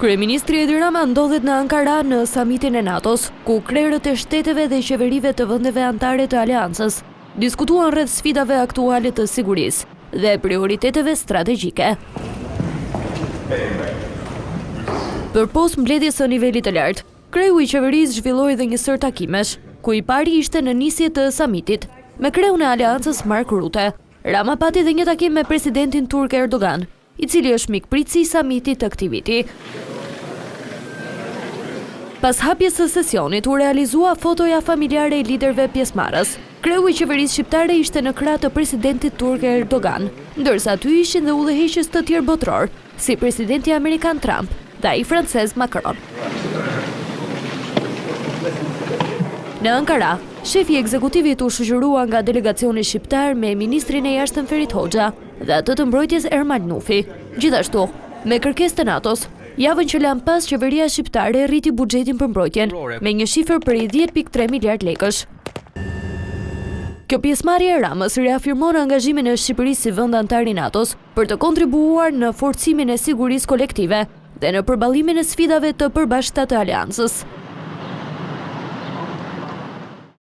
Kryeministri Edi Rama ndodhet në Ankara në samitin e NATO-s, ku krerët e shteteve dhe qeverive të vendeve anëtare të aleancës diskutuan rreth sfidave aktuale të sigurisë dhe prioriteteve strategjike. Përpos mbledhjes së nivelit të lartë, kreu i qeverisë zhvilloi dhe një sër takimesh, ku i pari ishte në nisje të samitit me kreun e aleancës Mark Rutte. Rama pati dhe një takim me presidentin turk Erdogan, i cili është mikpritësi i samitit të këtij viti. Pas hapjes së sesionit u realizua fotoja familjare e liderëve pjesëmarrës. Kreu i qeverisë shqiptare ishte në krah të presidentit turk Erdogan, ndërsa aty ishin dhe udhëheqës të tjerë botror, si presidenti amerikan Trump dhe ai francez Macron. Në Ankara, shefi i ekzekutivit u shoqërua nga delegacioni shqiptar me ministrin e jashtëm Ferit Hoxha dhe atë të mbrojtjes Ermal Nufi. Gjithashtu, me kërkesë të NATO-s, javën që lan pas qeveria shqiptare rriti buxhetin për mbrojtjen me një shifër për 10.3 miliard lekësh. Kjo pjesëmarrje e Ramës reafirmon angazhimin e Shqipërisë si vend antar i NATO-s për të kontribuar në forcimin e sigurisë kolektive dhe në përballimin e sfidave të përbashkëta të aleancës.